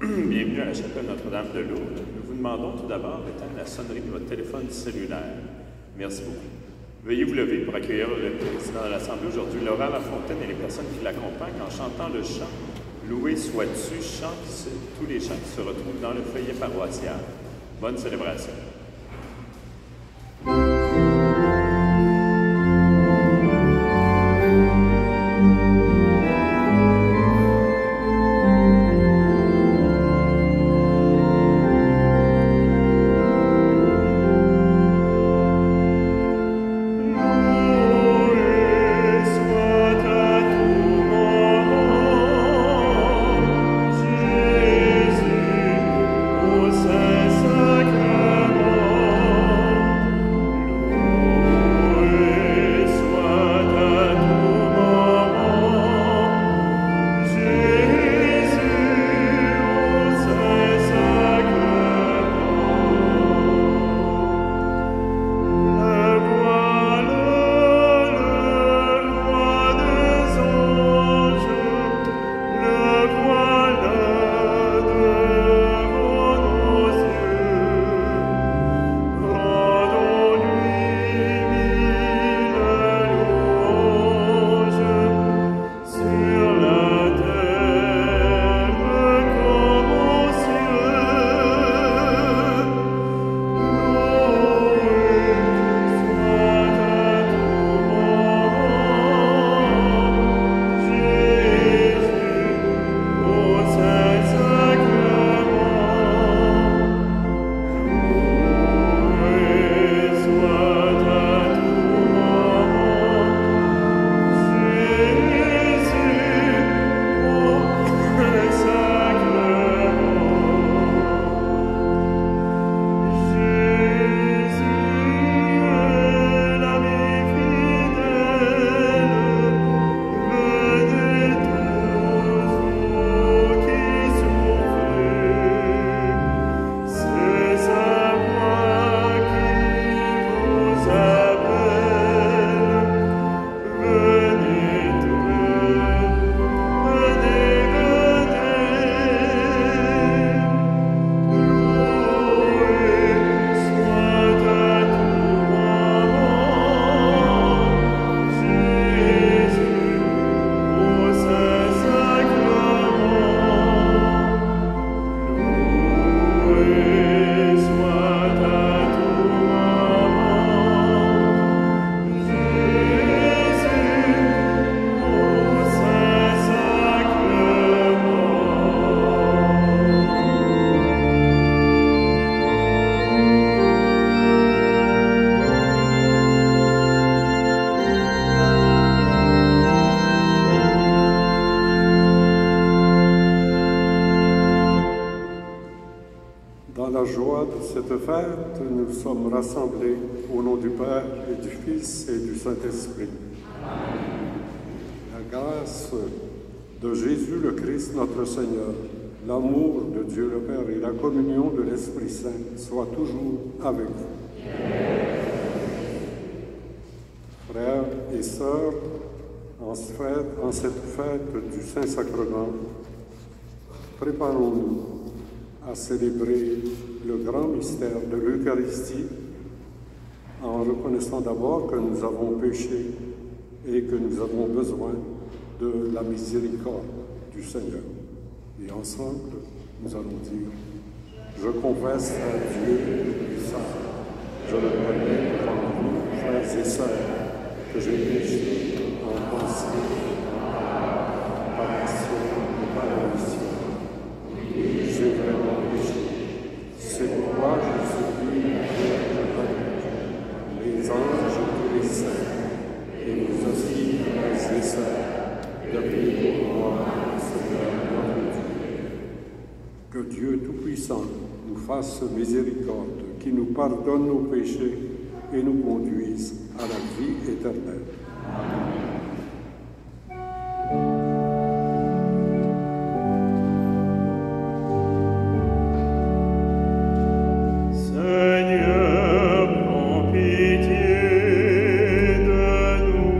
Bienvenue à la chapelle Notre-Dame de Lourdes. Nous vous demandons tout d'abord d'éteindre la sonnerie de votre téléphone cellulaire. Merci beaucoup. Veuillez vous lever pour accueillir le président de l'Assemblée aujourd'hui, Laurent Lafontaine, et les personnes qui l'accompagnent en chantant le chant « Loué sois-tu », tous les chants qui se retrouvent dans le feuillet paroissial. Bonne célébration. Nous sommes rassemblés au nom du Père et du Fils et du Saint-Esprit. La grâce de Jésus le Christ, notre Seigneur, l'amour de Dieu le Père et la communion de l'Esprit Saint soient toujours avec vous. Frères et sœurs, en cette fête du Saint-Sacrement, préparons-nous à célébrer le grand mystère de l'Eucharistie en reconnaissant d'abord que nous avons péché et que nous avons besoin de la miséricorde du Seigneur. Et ensemble, nous allons dire « Je confesse à Dieu le puissant, je le reconnais devant vous, frères et sœurs, que j'ai péché en pensée, en par action et par omission. J'ai vraiment péché. C'est pourquoi je supplie Dieu les anges et tous les saints, et vous aussi, frères et sœurs, de prier pour moi, Seigneur notre Dieu. Que Dieu Tout-Puissant nous fasse miséricorde, qui nous pardonne nos péchés et nous conduise à la vie éternelle. Amen. Seigneur, prends pitié de nous.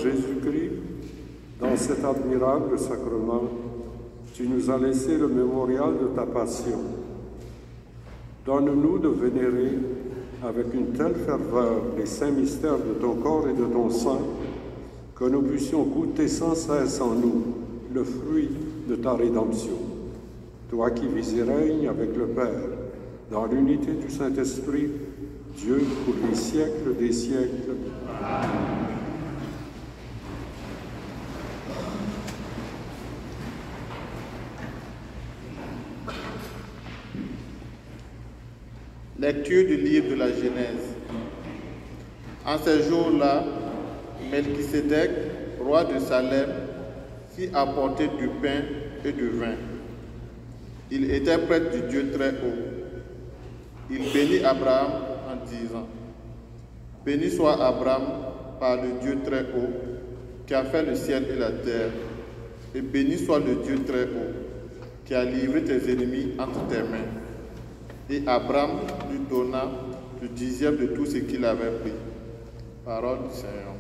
Jésus-Christ, dans cet admirable sacrement, tu nous as laissé le mémorial de ta passion. Donne-nous de vénérer avec une telle ferveur les saints mystères de ton corps et de ton sang, que nous puissions goûter sans cesse en nous le fruit de ta rédemption. Toi qui vis et règnes avec le Père, dans l'unité du Saint-Esprit, Dieu pour les siècles des siècles. Lecture du livre de la Genèse. En ces jours-là, Melchisédek, roi de Salem, fit apporter du pain et du vin. Il était prêtre du Dieu très haut. Il bénit Abraham en disant: Béni soit Abraham par le Dieu très haut, qui a fait le ciel et la terre, et béni soit le Dieu très haut, qui a livré tes ennemis entre tes mains. Et Abraham lui donna le dixième de tout ce qu'il avait pris. Parole du Seigneur.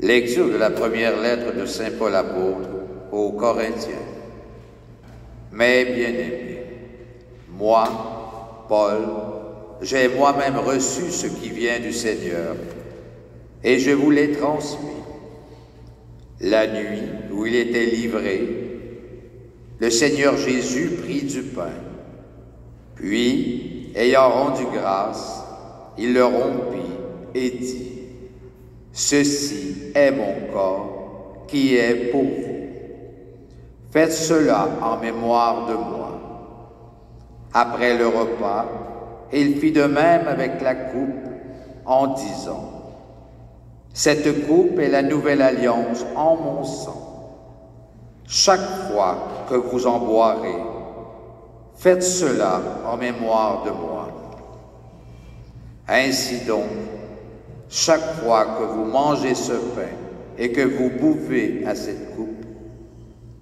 Lecture de la première lettre de Saint Paul apôtre aux Corinthiens. Mes bien-aimés, moi, Paul, j'ai moi-même reçu ce qui vient du Seigneur, et je vous l'ai transmis. La nuit où il était livré, le Seigneur Jésus prit du pain, puis, ayant rendu grâce, il le rompit et dit: « Ceci est mon corps qui est pour vous. Faites cela en mémoire de moi. Après le repas, il fit de même avec la coupe en disant, « Cette coupe est la nouvelle alliance en mon sang. Chaque fois que vous en boirez, faites cela en mémoire de moi. Ainsi donc, chaque fois que vous mangez ce pain et que vous buvez à cette coupe,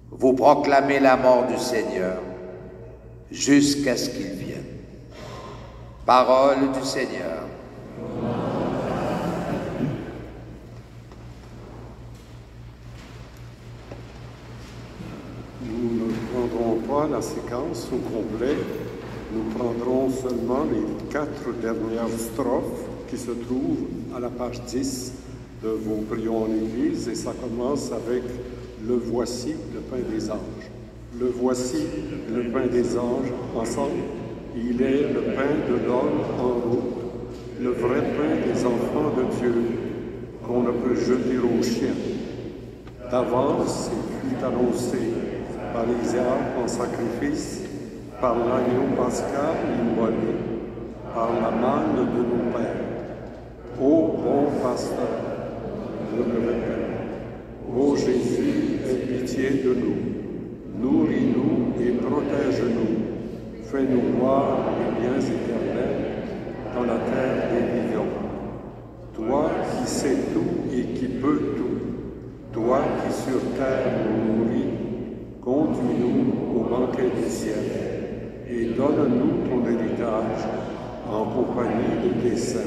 vous proclamez la mort du Seigneur jusqu'à ce qu'il vienne. » Parole du Seigneur. Nous ne prendrons pas la séquence au complet, nous prendrons seulement les 4 dernières strophes qui se trouvent à la page 10 de vos prions en Église, et ça commence avec « Le voici, le pain des anges ». Le voici, le pain des anges, ensemble. Il est le pain de l'homme en route, le vrai pain des enfants de Dieu, qu'on ne peut jeter aux chiens. D'avance, il fut annoncé par Isaac en sacrifice, par l'agneau pascal immolé, par la manne de nos pères. Ô bon pasteur, je le répète, ô Jésus, aie pitié de nous, nourris-nous et protège-nous. Fais-nous voir les biens éternels dans la terre des vivants. Toi qui sais tout et qui peux tout, toi qui sur terre nous nourris, conduis-nous au banquet du ciel et donne-nous ton héritage en compagnie de tes saints.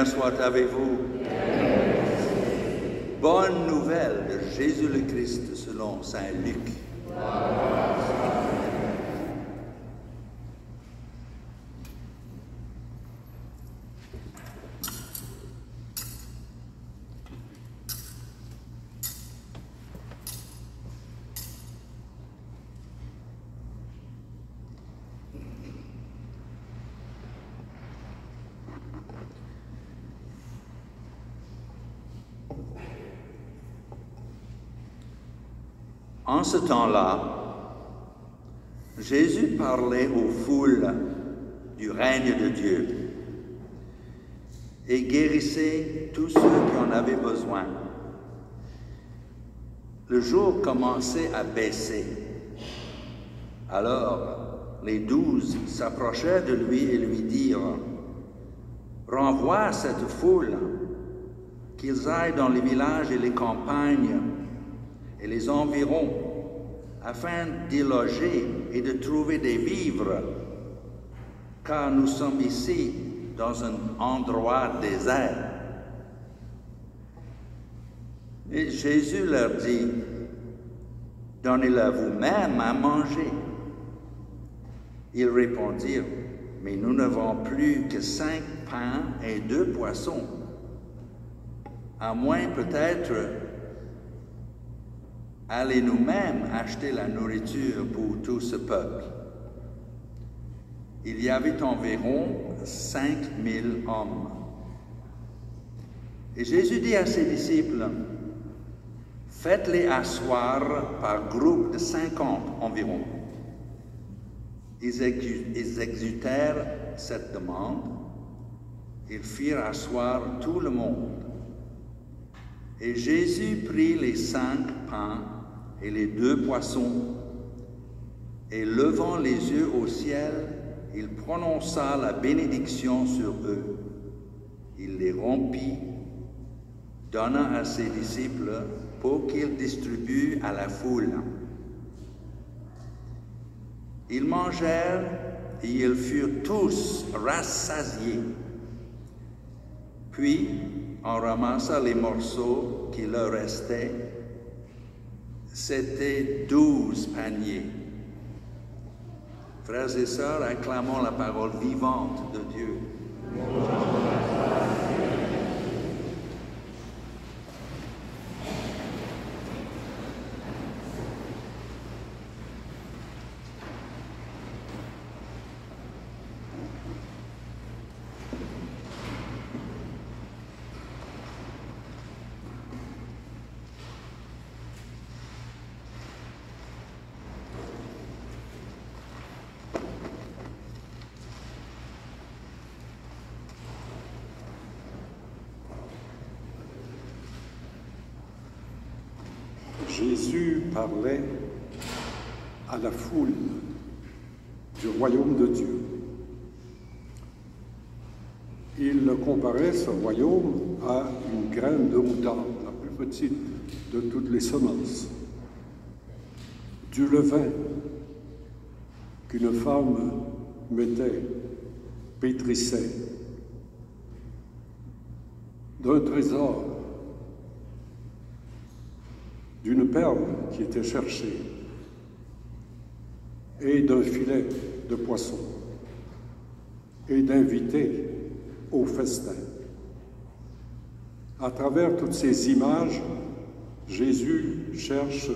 Soit avec vous. Bonne nouvelle de Jésus le Christ selon saint Luc. En ce temps-là, Jésus parlait aux foules du règne de Dieu et guérissait tous ceux qui en avaient besoin. Le jour commençait à baisser. Alors, les 12 s'approchèrent de lui et lui dirent, « Renvoie cette foule, qu'ils aillent dans les villages et les campagnes et les environs, afin d'y loger et de trouver des vivres, car nous sommes ici dans un endroit désert. » Et Jésus leur dit, « Donnez-leur vous-même à manger. » Ils répondirent, « Mais nous n'avons plus que 5 pains et 2 poissons. À moins peut-être aller nous-mêmes acheter la nourriture pour tout ce peuple. » Il y avait environ 5000 hommes. Et Jésus dit à ses disciples, « Faites-les asseoir par groupe de 50 environ. » Ils exécutèrent cette demande. Ils firent asseoir tout le monde. Et Jésus prit les 5 pains et les 2 poissons, et levant les yeux au ciel, il prononça la bénédiction sur eux. Il les rompit, donna à ses disciples pour qu'ils distribuent à la foule. Ils mangèrent et ils furent tous rassasiés. Puis, on ramassa les morceaux qui leur restaient. C'était 12 paniers. Frères et sœurs, acclamons la parole vivante de Dieu. Jésus parlait à la foule du royaume de Dieu. Il comparait ce royaume à une graine de moutarde, la plus petite de toutes les semences, du levain qu'une femme mettait, pétrissait, d'un trésor, d'une perle qui était cherchée et d'un filet de poisson et d'invités au festin. À travers toutes ces images, Jésus cherche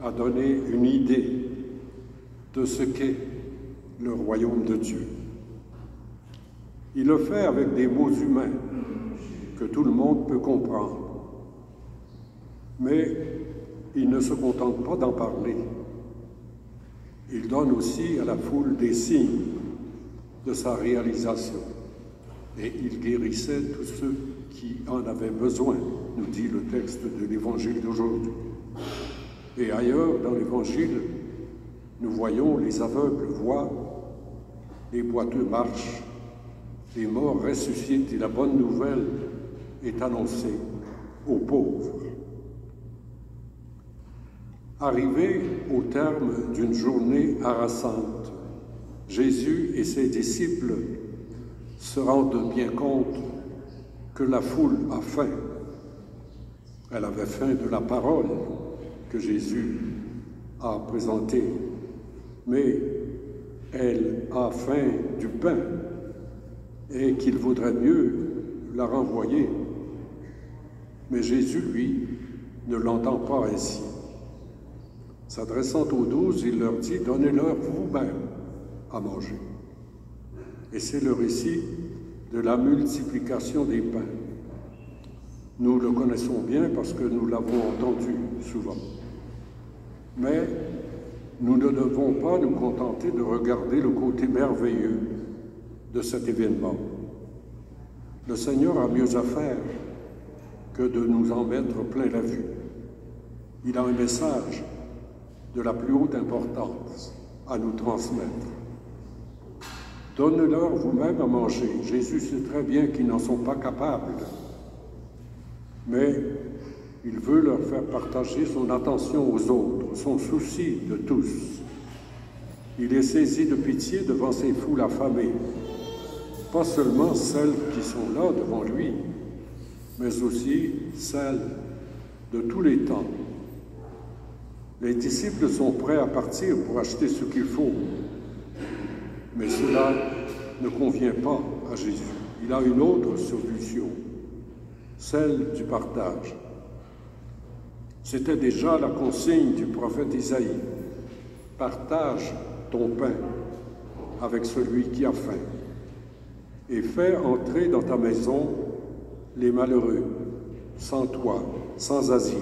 à donner une idée de ce qu'est le royaume de Dieu. Il le fait avec des mots humains que tout le monde peut comprendre. Mais il ne se contente pas d'en parler. Il donne aussi à la foule des signes de sa réalisation. Et il guérissait tous ceux qui en avaient besoin, nous dit le texte de l'Évangile d'aujourd'hui. Et ailleurs, dans l'Évangile, nous voyons les aveugles voient, les boiteux marchent, les morts ressuscitent et la bonne nouvelle est annoncée aux pauvres. Arrivé au terme d'une journée harassante, Jésus et ses disciples se rendent bien compte que la foule a faim. Elle avait faim de la parole que Jésus a présentée, mais elle a faim du pain et qu'il vaudrait mieux la renvoyer. Mais Jésus, lui, ne l'entend pas ainsi. S'adressant aux 12, il leur dit, « Donnez-leur vous-même à manger. » Et c'est le récit de la multiplication des pains. Nous le connaissons bien parce que nous l'avons entendu souvent. Mais nous ne devons pas nous contenter de regarder le côté merveilleux de cet événement. Le Seigneur a mieux à faire que de nous en mettre plein la vue. Il a un message de la plus haute importance à nous transmettre. Donnez-leur vous-même à manger. Jésus sait très bien qu'ils n'en sont pas capables, mais il veut leur faire partager son attention aux autres, son souci de tous. Il est saisi de pitié devant ces foules affamées, pas seulement celles qui sont là devant lui, mais aussi celles de tous les temps. Les disciples sont prêts à partir pour acheter ce qu'il faut, mais cela ne convient pas à Jésus. Il a une autre solution, celle du partage. C'était déjà la consigne du prophète Isaïe. Partage ton pain avec celui qui a faim et fais entrer dans ta maison les malheureux, sans toit, sans asile.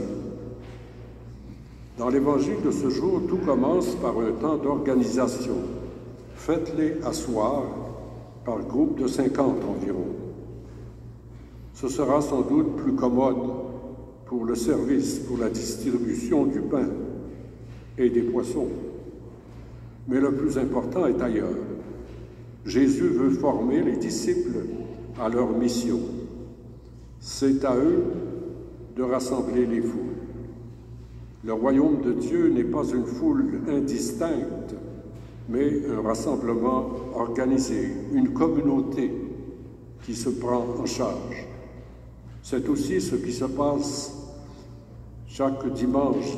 Dans l'évangile de ce jour, tout commence par un temps d'organisation. Faites-les asseoir par groupe de 50 environ. Ce sera sans doute plus commode pour le service, pour la distribution du pain et des poissons. Mais le plus important est ailleurs. Jésus veut former les disciples à leur mission. C'est à eux de rassembler les foules. Le royaume de Dieu n'est pas une foule indistincte, mais un rassemblement organisé, une communauté qui se prend en charge. C'est aussi ce qui se passe chaque dimanche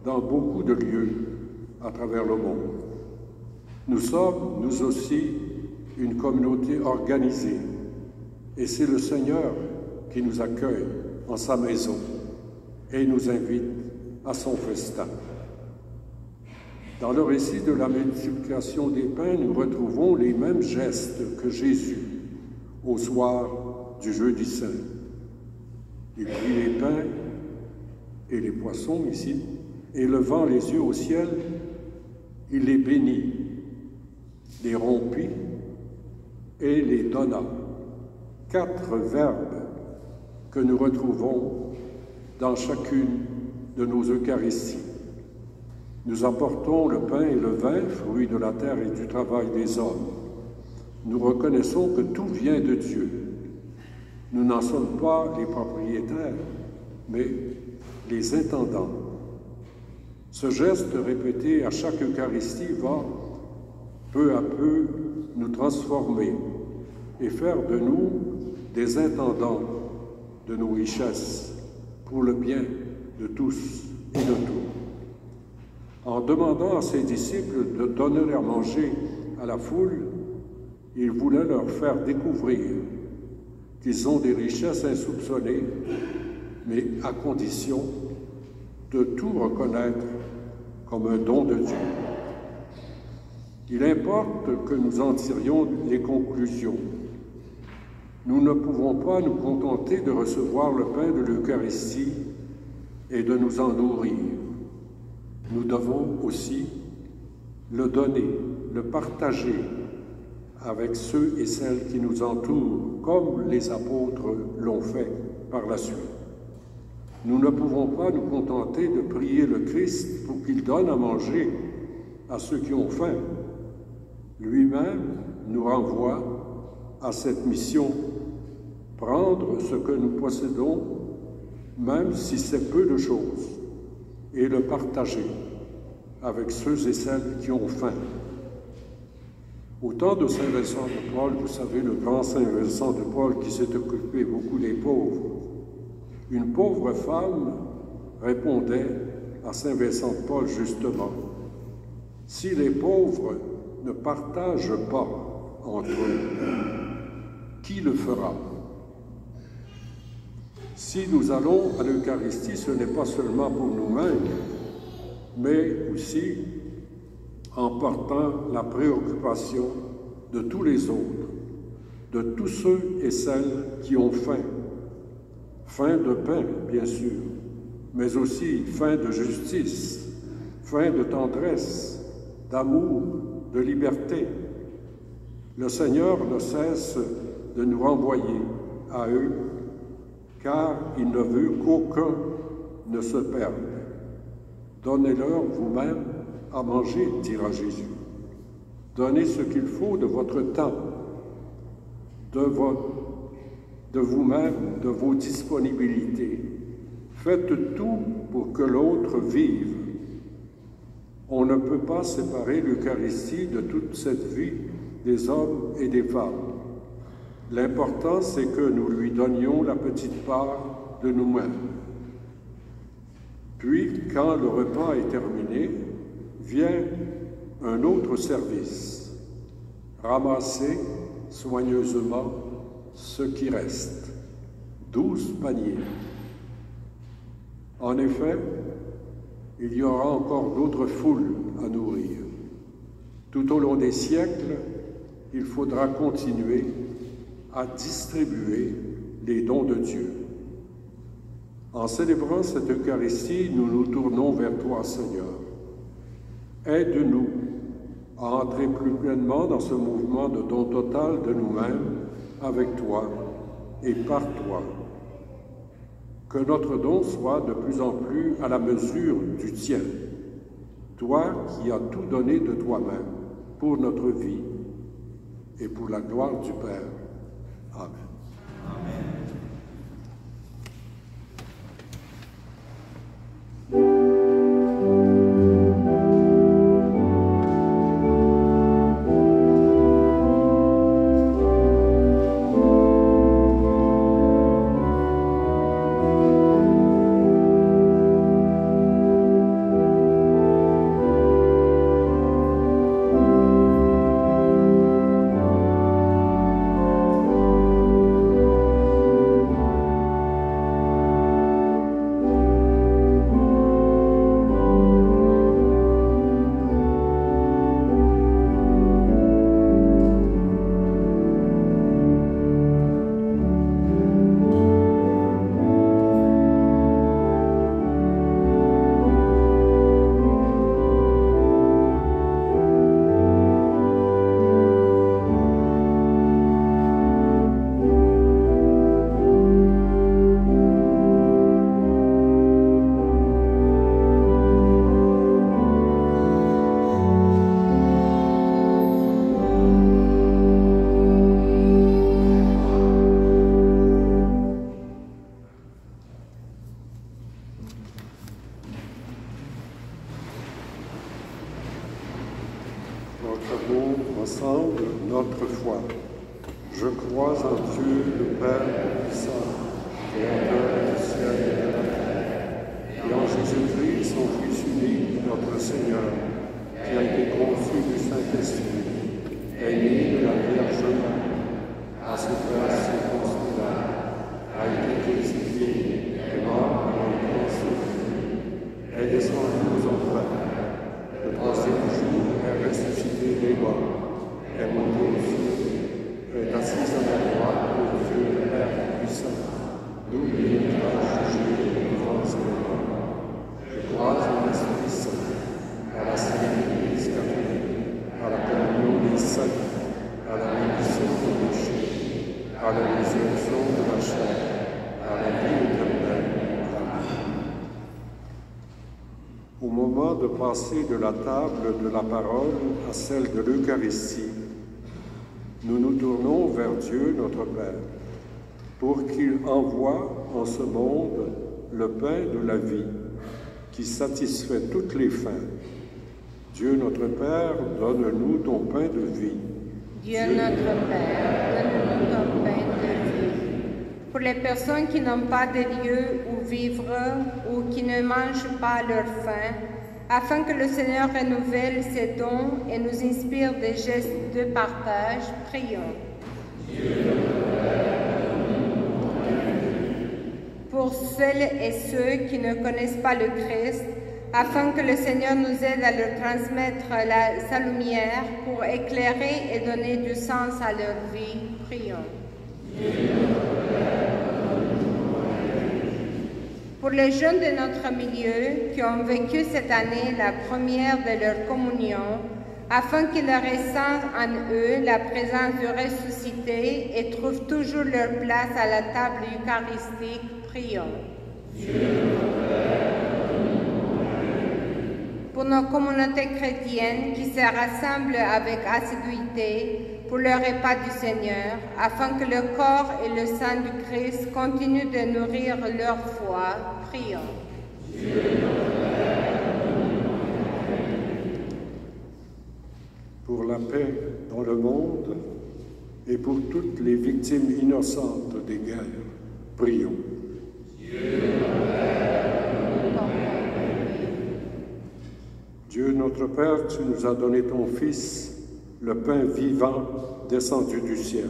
dans beaucoup de lieux à travers le monde. Nous sommes, nous aussi, une communauté organisée, et c'est le Seigneur qui nous accueille en sa maison et nous invite à son festin. Dans le récit de la multiplication des pains, nous retrouvons les mêmes gestes que Jésus au soir du jeudi saint. Il prit les pains et les poissons ici, et levant les yeux au ciel, il les bénit, les rompit et les donna. 4 verbes que nous retrouvons dans chacune de nos Eucharisties. Nous apportons le pain et le vin, fruits de la terre et du travail des hommes. Nous reconnaissons que tout vient de Dieu. Nous n'en sommes pas les propriétaires, mais les intendants. Ce geste répété à chaque Eucharistie va, peu à peu, nous transformer et faire de nous des intendants de nos richesses pour le bien de tous et de tout. En demandant à ses disciples de donner à manger à la foule, il voulait leur faire découvrir qu'ils ont des richesses insoupçonnées, mais à condition de tout reconnaître comme un don de Dieu. Il importe que nous en tirions les conclusions. Nous ne pouvons pas nous contenter de recevoir le pain de l'Eucharistie et de nous en nourrir. Nous devons aussi le donner, le partager avec ceux et celles qui nous entourent, comme les apôtres l'ont fait par la suite. Nous ne pouvons pas nous contenter de prier le Christ pour qu'il donne à manger à ceux qui ont faim. Lui-même nous renvoie à cette mission, prendre ce que nous possédons, même si c'est peu de choses, et le partager avec ceux et celles qui ont faim. Au temps de Saint Vincent de Paul, vous savez, le grand Saint Vincent de Paul qui s'est occupé beaucoup des pauvres, une pauvre femme répondait à Saint Vincent de Paul justement, « Si les pauvres ne partagent pas entre eux, qui le fera ?» Si nous allons à l'Eucharistie, ce n'est pas seulement pour nous-mêmes, mais aussi en portant la préoccupation de tous les autres, de tous ceux et celles qui ont faim. Faim de pain, bien sûr, mais aussi faim de justice, faim de tendresse, d'amour, de liberté. Le Seigneur ne cesse de nous renvoyer à eux, car il ne veut qu'aucun ne se perde. Donnez-leur vous-même à manger, dira Jésus. Donnez ce qu'il faut de votre temps, de vous-même, de vos disponibilités. Faites tout pour que l'autre vive. On ne peut pas séparer l'Eucharistie de toute cette vie des hommes et des femmes. L'important, c'est que nous lui donnions la petite part de nous-mêmes. Puis, quand le repas est terminé, vient un autre service, ramasser soigneusement ce qui reste, 12 paniers. En effet, il y aura encore d'autres foules à nourrir. Tout au long des siècles, il faudra continuer à distribuer les dons de Dieu. En célébrant cette Eucharistie, nous nous tournons vers toi, Seigneur. Aide-nous à entrer plus pleinement dans ce mouvement de don total de nous-mêmes avec toi et par toi. Que notre don soit de plus en plus à la mesure du tien, toi qui as tout donné de toi-même pour notre vie et pour la gloire du Père. Amen. Amen. Proclamons ensemble notre foi. Je crois en Dieu, le Père Tout-Puissant, Créateur du ciel et de la terre, et en Jésus-Christ, son Fils unique, notre Seigneur, qui a été conçu du Saint-Esprit, est né de la Vierge Marie, à ce père circoncis, a été crucifié, est mort et est ressuscité, est descendu aux enfers. Le troisième jour est ressuscité des morts, est monté aux cieux, est assis à la droite de Dieu le Père puissant, d'où il viendra juger les vivants et les morts. Je crois en l'Esprit Saint, à la Sainte Église catholique, à la communion des saints, à la rémission des péchés, à la résurrection de la chair, à la vie éternelle. Au moment de passer de la table de la parole à celle de l'Eucharistie, nous nous tournons vers Dieu notre Père, pour qu'il envoie en ce monde le pain de la vie, qui satisfait toutes les fins. Dieu notre Père, donne-nous ton pain de vie. Dieu notre Père, donne-nous ton pain de vie. Pour les personnes qui n'ont pas de lieu où vivre ou qui ne mangent pas à leur faim, afin que le Seigneur renouvelle ses dons et nous inspire des gestes de partage, prions. Pour celles et ceux qui ne connaissent pas le Christ, afin que le Seigneur nous aide à leur transmettre sa lumière pour éclairer et donner du sens à leur vie, prions. Pour les jeunes de notre milieu qui ont vécu cette année la première de leur communion, afin qu'ils ressentent en eux la présence du ressuscité et trouvent toujours leur place à la table eucharistique, prions. Pour nos communautés chrétiennes qui se rassemblent avec assiduité pour le repas du Seigneur, afin que le corps et le sang du Christ continuent de nourrir leur foi, prions. Pour la paix dans le monde et pour toutes les victimes innocentes des guerres, prions. Dieu, notre Père, Notre Père, tu nous as donné ton Fils, le pain vivant descendu du ciel.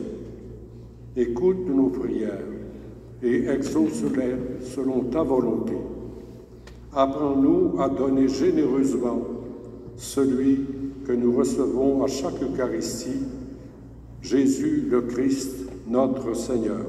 Écoute nos prières et exauce-les selon ta volonté. Apprends-nous à donner généreusement celui que nous recevons à chaque Eucharistie, Jésus le Christ, notre Seigneur.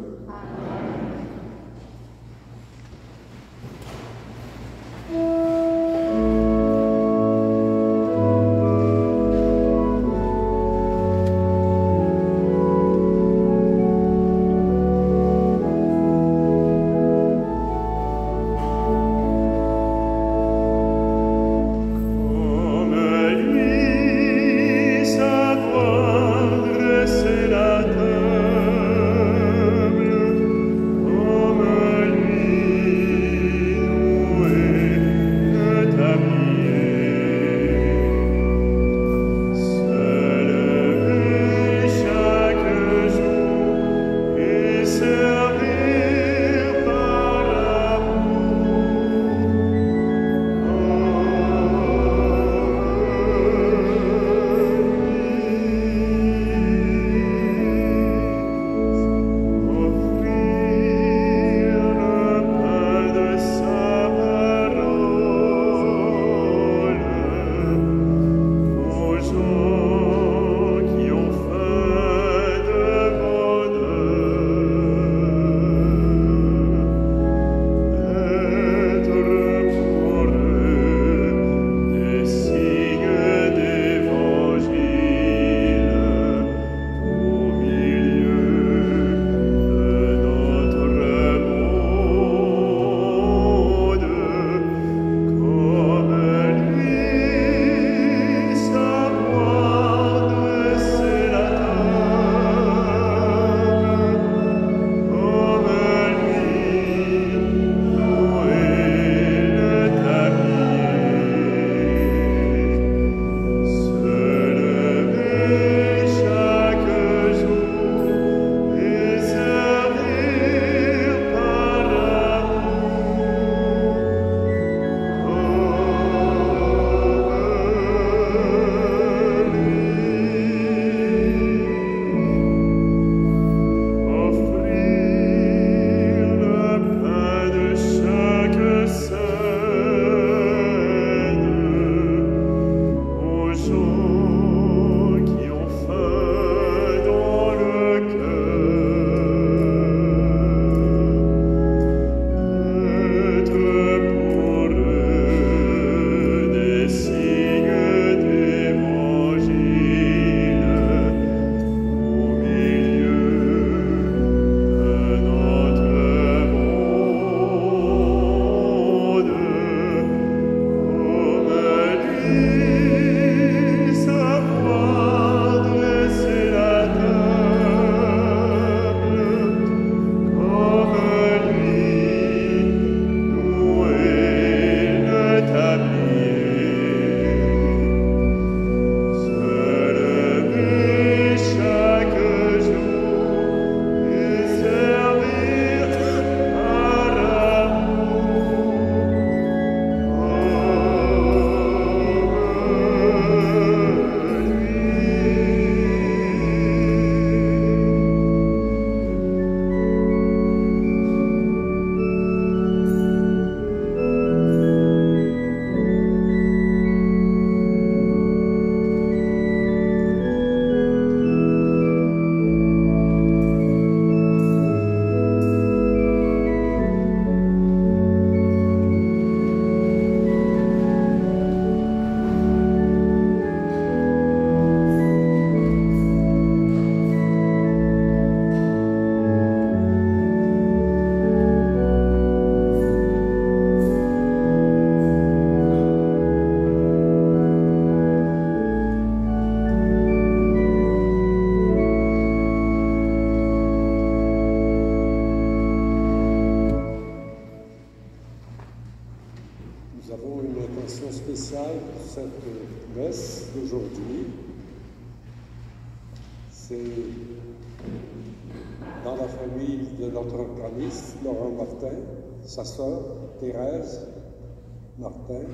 C'est dans la famille de notre organiste, Laurent Martin, sa sœur, Thérèse Martin,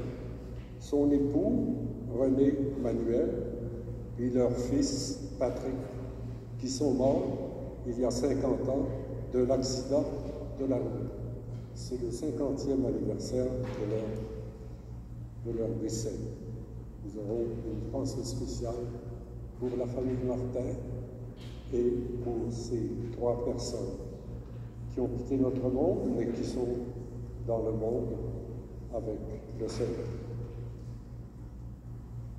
son époux, René Manuel et leur fils Patrick, qui sont morts il y a 50 ans de l'accident de la route. C'est le 50e anniversaire de leur décès. Nous aurons une pensée spéciale pour la famille Martin et pour ces 3 personnes qui ont quitté notre monde, mais qui sont dans le monde avec le Seigneur.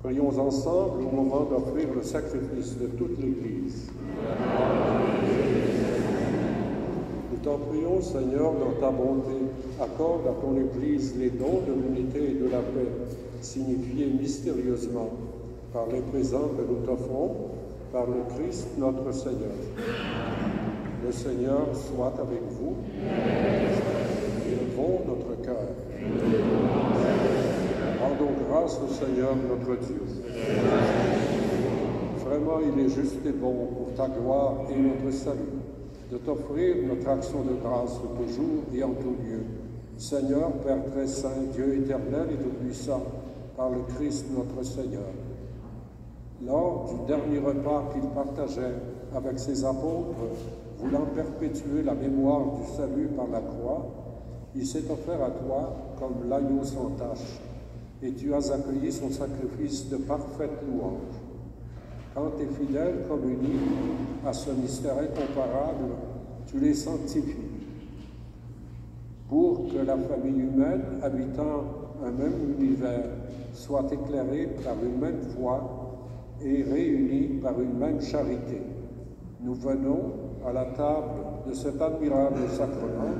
Prions ensemble au moment d'offrir le sacrifice de toute l'Église. Nous t'en prions, Seigneur, dans ta bonté, accorde à ton Église les dons de l'unité et de la paix, signifiés mystérieusement par les présents que nous t'offrons, par le Christ notre Seigneur. Le Seigneur soit avec vous. Élevons notre cœur. Rendons grâce au Seigneur notre Dieu. Vraiment, il est juste et bon pour ta gloire et notre salut, de t'offrir notre action de grâce toujours et en tout lieu. Seigneur, Père très saint, Dieu éternel et tout-puissant, par le Christ notre Seigneur. Lors du dernier repas qu'il partageait avec ses apôtres, voulant perpétuer la mémoire du salut par la croix, il s'est offert à toi comme l'agneau sans tache, et tu as accueilli son sacrifice de parfaite louange. Quand tes fidèles communient à ce mystère incomparable, tu les sanctifies, pour que la famille humaine habitant un même univers soit éclairée par une même foi et réunie par une même charité. Nous venons à la table de cet admirable sacrement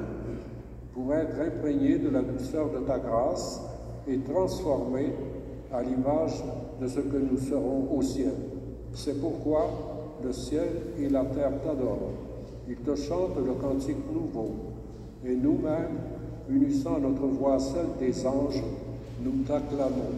pour être imprégnés de la douceur de ta grâce et transformés à l'image de ce que nous serons au ciel. C'est pourquoi le ciel et la terre t'adorent. Ils te chantent le cantique nouveau, et nous-mêmes, unissant notre voix à celle des anges, nous t'acclamons.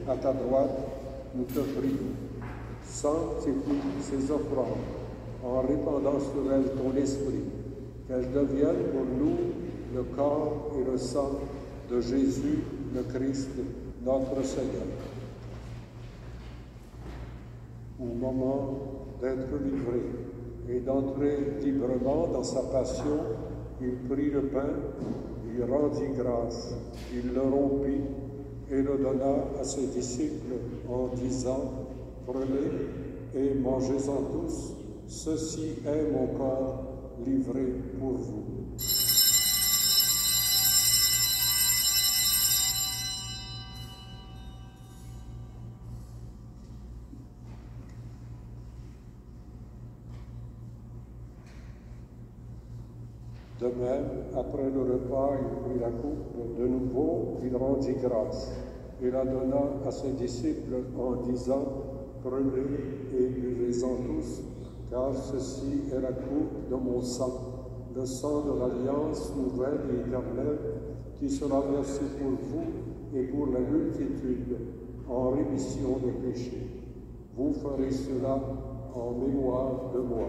À ta droite, nous te prions. Sanctifie ces offrandes en répandant sur elles ton esprit, qu'elles deviennent pour nous le corps et le sang de Jésus, le Christ, notre Seigneur. Au moment d'être livré et d'entrer librement dans sa passion, il prit le pain, il rendit grâce, il le rompit et le donna à ses disciples en disant « Prenez et mangez-en tous, ceci est mon corps livré pour vous. » De même, après le repas, il prit la coupe de nouveau, il rendit grâce et la donna à ses disciples en disant, « Prenez et buvez-en tous, car ceci est la coupe de mon sang, le sang de l'alliance nouvelle et éternelle, qui sera versé pour vous et pour la multitude en rémission des péchés. Vous ferez cela en mémoire de moi. »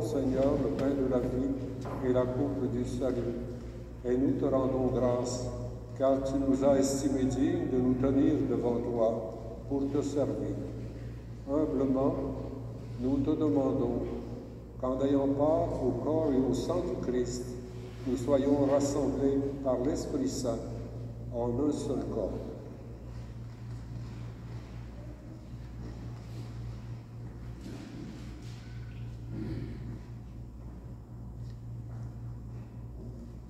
Seigneur, le pain de la vie et la coupe du salut. Et nous te rendons grâce, car tu nous as estimés dignes de nous tenir devant toi pour te servir. Humblement, nous te demandons qu'en ayant part au corps et au sang du Christ, nous soyons rassemblés par l'Esprit Saint en un seul corps.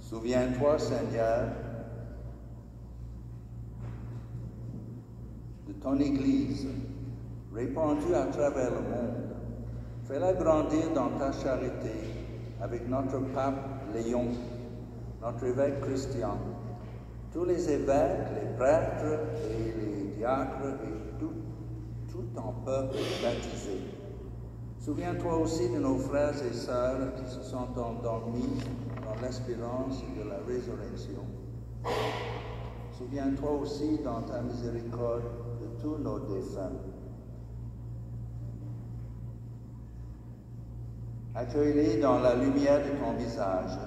Souviens-toi, Seigneur, de ton Église, répandue à travers le monde. Fais-la grandir dans ta charité avec notre pape Léon, notre évêque Christian, tous les évêques, les prêtres et les diacres et tout ton peuple baptisé. Souviens-toi aussi de nos frères et sœurs qui se sont endormis dans l'espérance de la résurrection. Souviens-toi aussi dans ta miséricorde de tous nos défunts. Accueille-les dans la lumière de ton visage.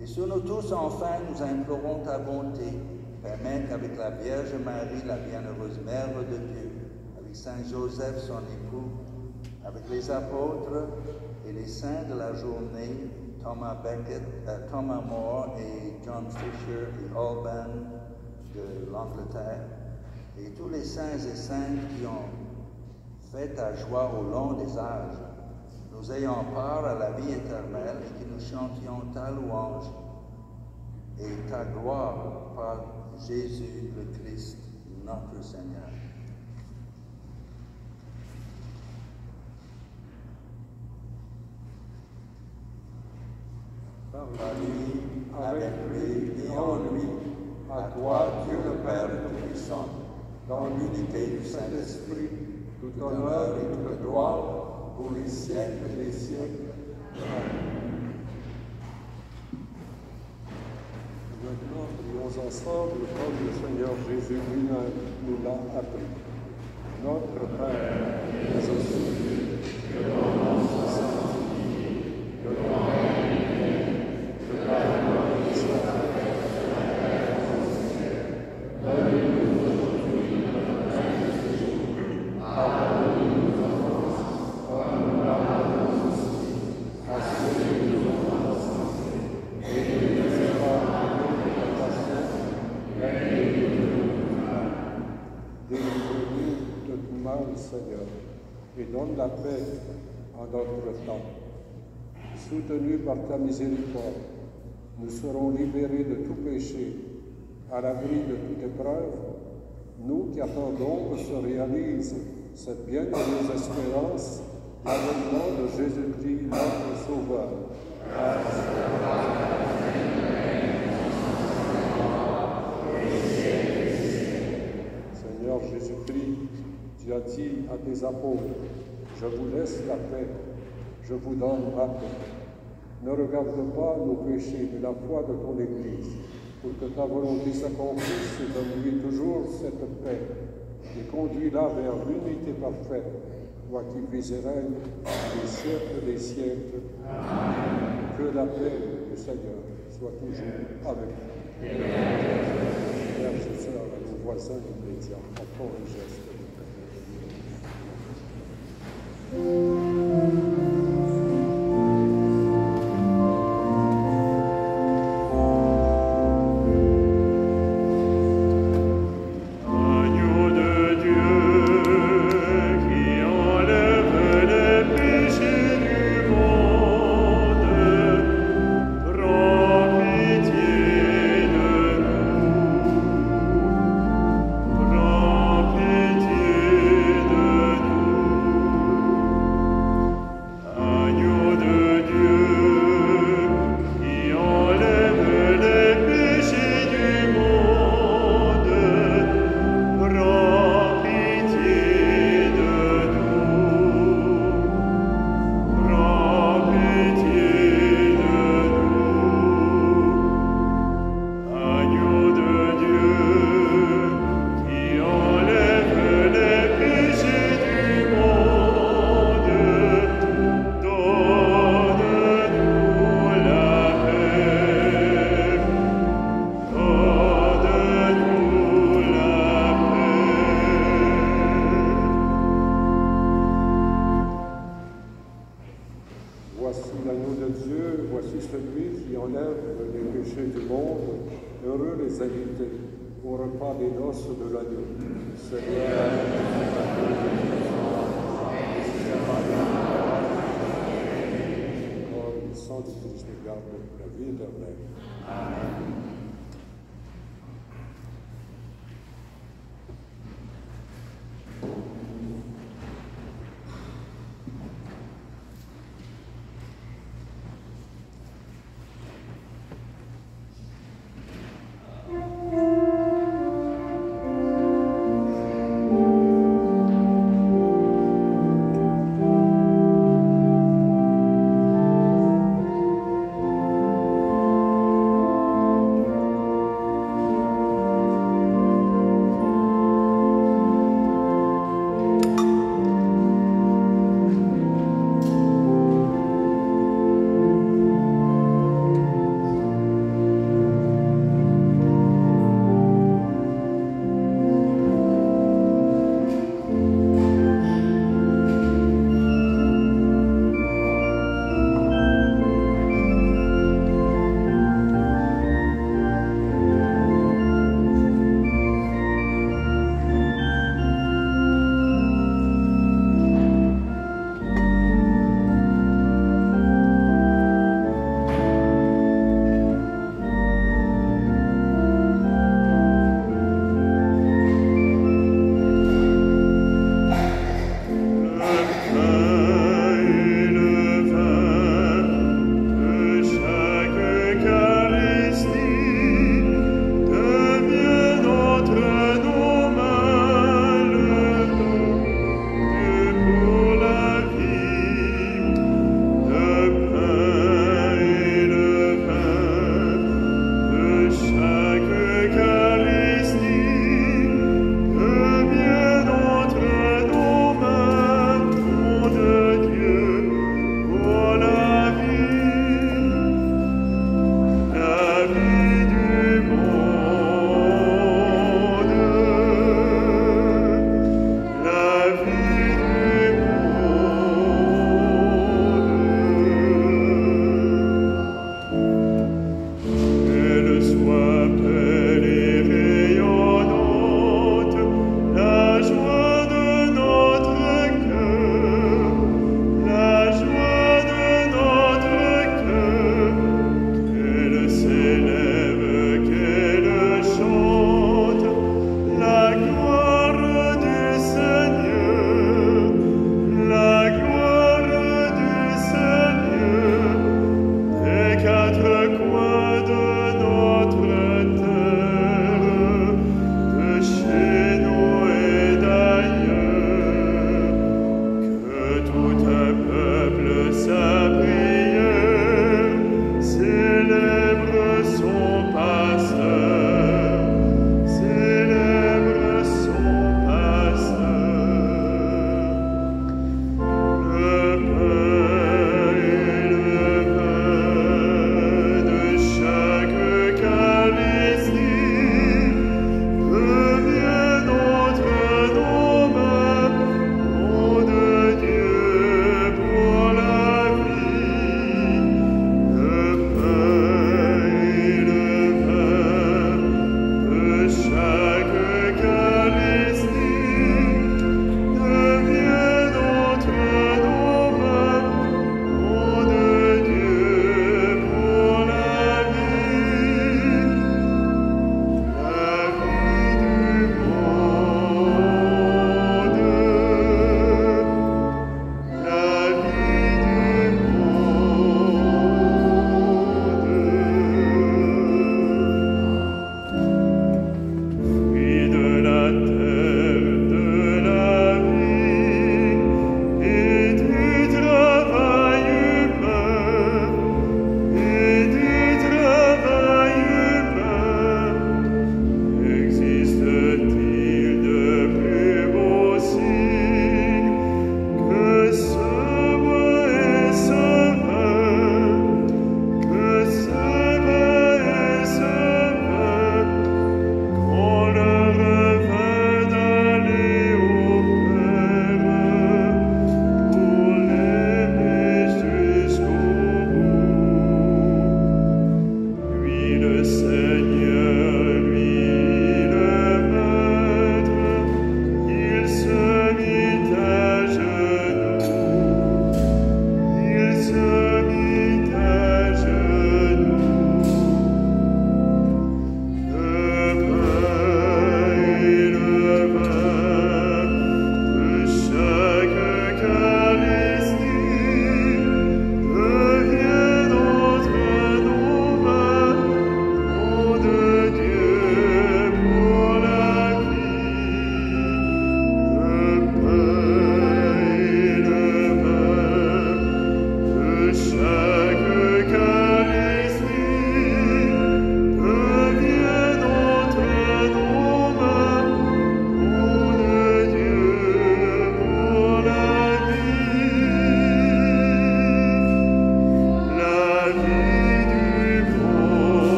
Et sur nous tous, enfin, nous implorons ta bonté. Permets qu'avec la Vierge Marie, la bienheureuse Mère de Dieu, avec Saint Joseph, son époux, avec les apôtres et les saints de la journée, Thomas More et John Fisher et Alban de l'Angleterre, et tous les saints et saintes qui ont fait ta joie au long des âges, nous ayons part à la vie éternelle et que nous chantions ta louange et ta gloire par Jésus le Christ, notre Seigneur. Par lui, avec lui et en lui, à toi, Dieu le Père Tout-Puissant, dans l'unité du Saint-Esprit, tout honneur et toute gloire pour les siècles des siècles. Amen. Maintenant, prions ensemble comme le Seigneur Jésus lui-même nous l'a appris. Notre Père, qui es aux cieux, que ton nom soit sanctifié, que ton règne vienne, que ta volonté soit faite sur la terre comme au ciel. Donne-nous aujourd'hui notre pain de ce jour. Pardonne-nous nos offenses, comme nous pardonnons aussi à ceux qui nous ont offensés. Et ne nous laisse pas entrer en tentation, mais délivre-nous du mal. Délivre-nous de tout mal, Seigneur, et donne la paix en notre temps. Soutenus par ta miséricorde, nous serons libérés de tout péché, à l'abri de toute épreuve, nous qui attendons que se réalise cette bienheureuse espérance, l'avènement de Jésus-Christ, notre Sauveur. Seigneur Jésus-Christ, tu as dit à tes apôtres, « Je vous laisse la paix, je vous donne ma paix. » Ne regarde pas nos péchés, mais la foi de ton Église, pour que ta volonté s'accomplisse et donne-lui toujours cette paix. et conduis-la vers l'unité parfaite, toi qui vis et règnes des siècles des siècles. Que la paix du Seigneur soit toujours avec nous. Frères et sœurs, à nos voisins immédiats, offrons un geste de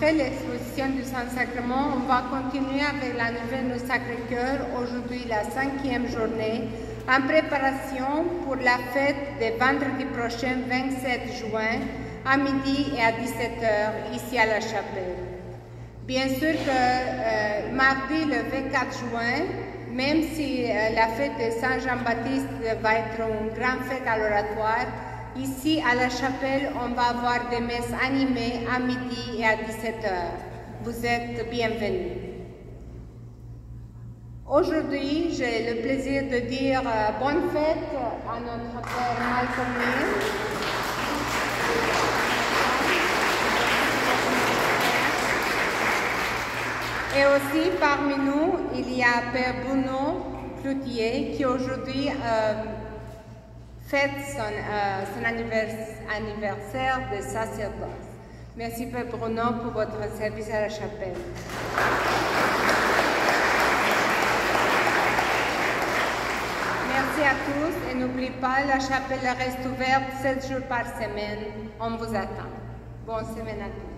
Après l'exposition du Saint-Sacrement, on va continuer avec la Neuvaine du Sacré-Cœur, aujourd'hui la 5e journée, en préparation pour la fête de vendredi prochain, 27 juin, à midi et à 17h, ici à la chapelle. Bien sûr que mardi, le 24 juin, même si la fête de Saint-Jean-Baptiste va être une grande fête à l'oratoire, ici à la chapelle, on va avoir des messes animées à midi et à 17h. Vous êtes bienvenus. Aujourd'hui, j'ai le plaisir de dire bonne fête à notre Père Malcolm Mill. Et aussi parmi nous, il y a Père Bruno Cloutier qui aujourd'hui fête son anniversaire de sacerdoce. Merci Père Bruno pour votre service à la chapelle. Merci à tous et n'oubliez pas, la chapelle reste ouverte 7 jours par semaine. On vous attend. Bonne semaine à tous.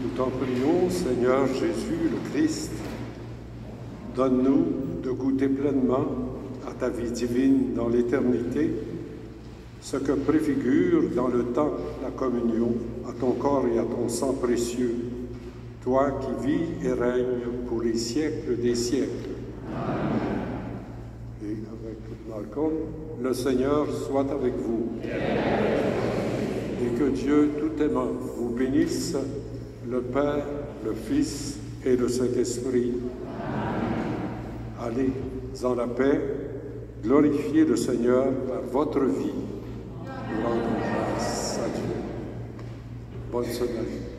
Nous t'en prions, Seigneur Jésus, le Christ, donne-nous de goûter pleinement à ta vie divine dans l'éternité, ce que préfigure dans le temps la communion à ton corps et à ton sang précieux, toi qui vis et règnes pour les siècles des siècles. Et avec Malcolm, le Seigneur soit avec vous. Et que Dieu tout aimant vous bénisse, le Père, le Fils et le Saint-Esprit. Allez en la paix, glorifiez le Seigneur par votre vie. Rendons grâce à Dieu. Bonne semaine.